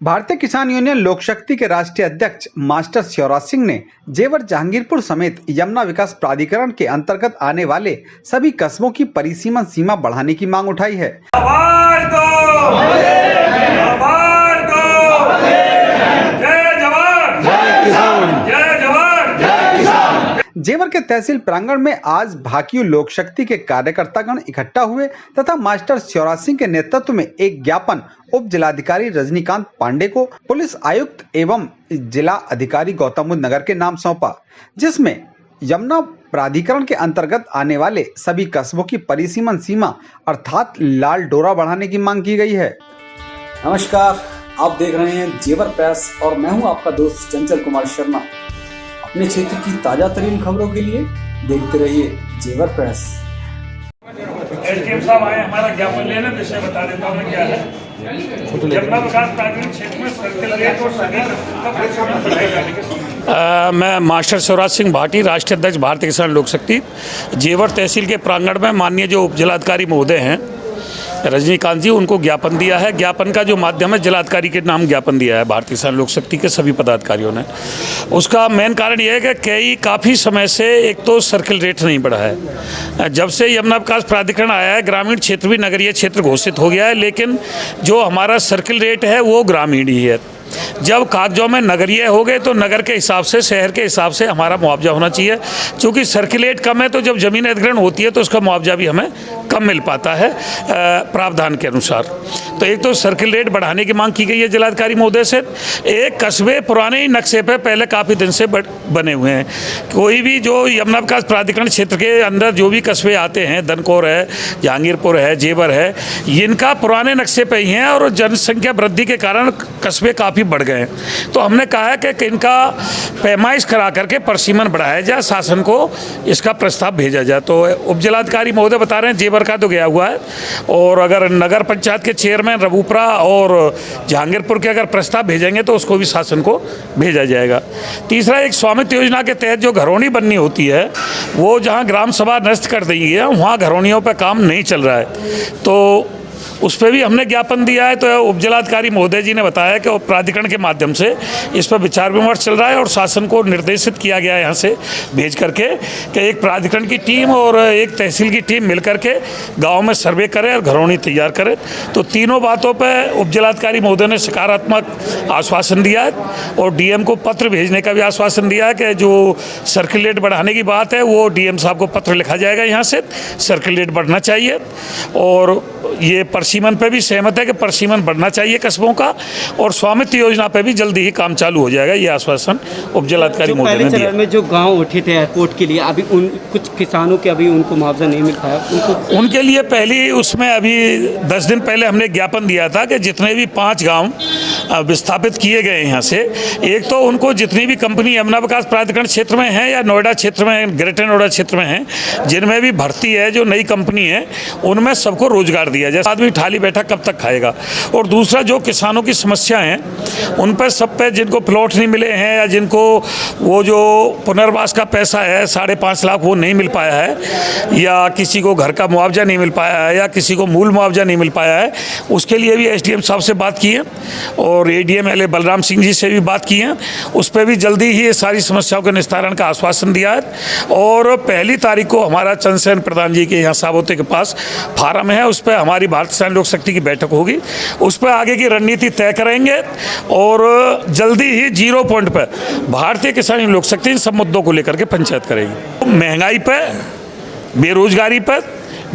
भारतीय किसान यूनियन लोक शक्ति के राष्ट्रीय अध्यक्ष मास्टर शिवराज सिंह ने जेवर जहांगीरपुर समेत यमुना विकास प्राधिकरण के अंतर्गत आने वाले सभी कस्बों की परिसीमन सीमा बढ़ाने की मांग उठाई है। आवाज दो, आवाज दो, जय जवान, जय किसान, जय जवान, जय किसान। जेवर के तहसील प्रांगण में आज भाकियू लोक शक्ति के कार्यकर्तागण इकट्ठा हुए तथा मास्टर शिवराज सिंह के नेतृत्व में एक ज्ञापन उप जिलाधिकारी रजनीकांत पांडे को, पुलिस आयुक्त एवं जिला अधिकारी गौतम बुद्ध नगर के नाम सौंपा, जिसमें यमुना प्राधिकरण के अंतर्गत आने वाले सभी कस्बों की परिसीमन सीमा अर्थात लाल डोरा बढ़ाने की मांग की गई है। नमस्कार, आप देख रहे हैं जेवर प्रेस और मैं हूं आपका दोस्त चंचल कुमार शर्मा। अपने क्षेत्र की ताजा तरीन खबरों के लिए देखते रहिए जेवर प्रेस। एसडीएम साहब आए हमारा ज्ञापन लेने, विषय बता देता हूँ क्या है। यमुना विकास प्राधिकरण क्षेत्र में सर्किल रेट और सभी का परिसीमन बढ़ाए जाने के मैं मास्टर शिवराज सिंह भाटी, राष्ट्रीय अध्यक्ष भारतीय किसान लोक शक्ति, जेवर तहसील के प्रांगण में माननीय जो उप जिलाधिकारी महोदय हैं रजनीकांत जी, उनको ज्ञापन दिया है। ज्ञापन का जो माध्यम है जिलाधिकारी के नाम ज्ञापन दिया है भारतीय किसान लोक शक्ति के सभी पदाधिकारियों ने। उसका मेन कारण यह है कि काफ़ी समय से एक तो सर्किल रेट नहीं बढ़ा है। जब से यमुना विकास प्राधिकरण आया है, ग्रामीण क्षेत्र भी नगरीय क्षेत्र घोषित हो गया है, लेकिन जो हमारा सर्किल रेट है वो ग्रामीण ही है। जब कागजों में नगरीय हो गए तो नगर के हिसाब से, शहर के हिसाब से हमारा मुआवजा होना चाहिए। चूँकि सर्किलेट कम है तो जब ज़मीन अधिग्रहण होती है तो उसका मुआवजा भी हमें कम मिल पाता है प्रावधान के अनुसार। तो एक तो सर्किल रेट बढ़ाने की मांग की गई है जिलाधिकारी महोदय से। एक कस्बे पुराने ही नक्शे पे पहले काफ़ी दिन से बने हुए हैं। कोई भी जो यमुना विकास प्राधिकरण क्षेत्र के अंदर जो भी कस्बे आते हैं, दनकौर है, जहांगीरपुर है, जेवर है, इनका पुराने नक्शे पे ही हैं और जनसंख्या वृद्धि के कारण कस्बे काफ़ी बढ़ गए हैं। तो हमने कहा है कि इनका पैमाइश करा करके परिसीमन बढ़ाया जाए, शासन को इसका प्रस्ताव भेजा जाए। तो उप जिलाधिकारी महोदय बता रहे हैं जेवर का तो गया हुआ है, और अगर नगर पंचायत के चेयरमैन रबूपुरा और जहांगीरपुर के अगर प्रस्ताव भेजेंगे तो उसको भी शासन को भेजा जाएगा। तीसरा, एक स्वामित्व योजना के तहत जो घरौनी बननी होती है वो जहाँ ग्राम सभा नष्ट कर दी है वहाँ घरौनियों पर काम नहीं चल रहा है, तो उस पर भी हमने ज्ञापन दिया है। तो उप जिलाधिकारी महोदय जी ने बताया कि प्राधिकरण के माध्यम से इस पर विचार विमर्श चल रहा है और शासन को निर्देशित किया गया है यहाँ से भेज करके कि एक प्राधिकरण की टीम और एक तहसील की टीम मिल करके गाँव में सर्वे करे और घरौनी तैयार करे। तो तीनों बातों पर उप जिलाधिकारी महोदय ने सकारात्मक आश्वासन दिया है और डीएम को पत्र भेजने का भी आश्वासन दिया है कि जो सर्किल रेट बढ़ाने की बात है वो डीएम साहब को पत्र लिखा जाएगा यहाँ से, सर्किल रेट बढ़ना चाहिए। और ये परिसीमन पे भी सहमत है कि परिसीमन बढ़ना चाहिए कस्बों का, और स्वामित्व योजना पे भी जल्दी ही काम चालू हो जाएगा। ये आश्वासन उप जिलाधिकारी महोदय ने दिया। में जो गांव उठे थे एयरपोर्ट के लिए, अभी उन कुछ किसानों के अभी उनको मुआवजा नहीं मिल पाया, उनके लिए पहली उसमें अभी 10 दिन पहले हमने ज्ञापन दिया था कि जितने भी 5 गाँव विस्थापित किए गए यहाँ से, एक तो उनको जितनी भी कंपनी यमुना विकास प्राधिकरण क्षेत्र में है या नोएडा क्षेत्र में, ग्रेटर नोएडा क्षेत्र में है, जिनमें भी भर्ती है, जो नई कंपनी है, उनमें सबको रोजगार दिया जाए। आदमी थाली बैठा कब तक खाएगा। और दूसरा, जो किसानों की समस्या हैं उन पर सब पे जिनको प्लॉट नहीं मिले हैं या जिनको वो जो पुनर्वास का पैसा है 5.5 लाख वो नहीं मिल पाया है, या किसी को घर का मुआवजा नहीं मिल पाया है, या किसी को मूल मुआवजा नहीं मिल पाया है, उसके लिए भी एसडीएम साहब से बात की है और एडीएम एलए बलराम सिंह जी से भी बात की है। उस पर भी जल्दी ही ये सारी समस्याओं के निस्तारण का आश्वासन दिया है। और 1 तारीख को हमारा चंद्रसेन प्रधान जी के यहाँ साबोते के पास फार्म है, उस पर हमारी भारतीय किसान लोक शक्ति की बैठक होगी। उस पर आगे की रणनीति तय करेंगे और जल्दी ही 0 पॉइंट पर भारतीय किसान लोक शक्ति इन सब मुद्दों को लेकर के पंचायत करेगी। महंगाई पर, बेरोजगारी पर,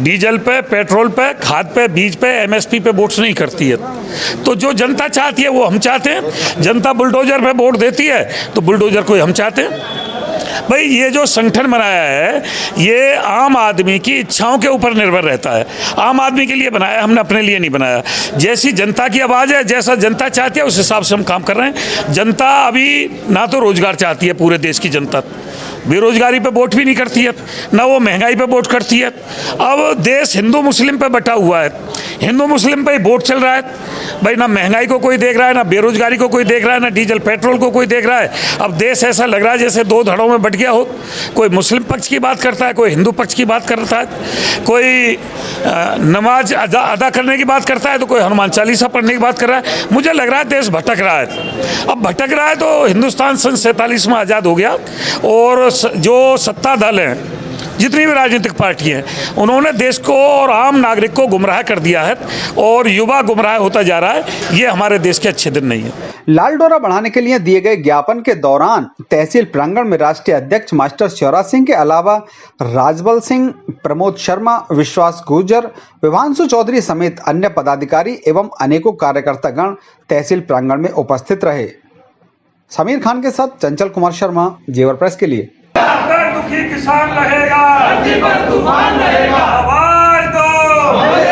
डीजल पे, पेट्रोल पे, खाद पे, बीज पे, एमएसपी पे वोट्स नहीं करती है। तो जो जनता चाहती है वो हम चाहते हैं। जनता बुलडोजर पे वोट देती है तो बुलडोजर को हम चाहते हैं। भाई, ये जो संगठन बनाया है ये आम आदमी की इच्छाओं के ऊपर निर्भर रहता है। आम आदमी के लिए बनाया, हमने अपने लिए नहीं बनाया। जैसी जनता की आवाज़ है, जैसा जनता चाहती है, उस हिसाब से हम काम कर रहे हैं। जनता अभी ना तो रोजगार चाहती है, पूरे देश की जनता बेरोजगारी पे वोट भी नहीं करती है, ना वो महंगाई पे वोट करती है। अब देश हिंदू मुस्लिम पे बटा हुआ है। हिंदू मुस्लिम पे ही वोट चल रहा है भाई। ना महंगाई को कोई देख रहा है, ना बेरोजगारी को कोई देख रहा है, ना डीजल पेट्रोल को कोई देख रहा है। अब देश ऐसा लग रहा है जैसे दो धड़ों में बट गया हो। कोई मुस्लिम पक्ष की बात करता है, कोई हिंदू पक्ष की बात करता है, कोई नमाज अदा करने की बात करता है, तो कोई हनुमान चालीसा पढ़ने की बात कर रहा है। मुझे लग रहा है देश भटक रहा है। अब भटक रहा है तो हिंदुस्तान सन 47 में आज़ाद हो गया, और जो सत्ता दल हैं, जितनी भी राजनीतिक पार्टी हैं, उन्होंने देश को और आम नागरिक को गुमराह कर दिया है, और युवा गुमराह होता जा रहा है। ये हमारे देश के अच्छे दिन नहीं है। लाल डोरा बढ़ाने के लिए दिए गए ज्ञापन के दौरान तहसील प्रांगण में राष्ट्रीय अध्यक्ष मास्टर श्योरा सिंह के अलावा राजबल सिंह, प्रमोद शर्मा, विश्वास गुर्जर, विभांशु चौधरी समेत अन्य पदाधिकारी एवं अनेकों कार्यकर्तागण तहसील प्रांगण में उपस्थित रहे। समीर खान के साथ चंचल कुमार शर्मा, जेवर प्रेस के लिए। दुखी किसान रहेगा, तूफान रहेगा। आवाज दो।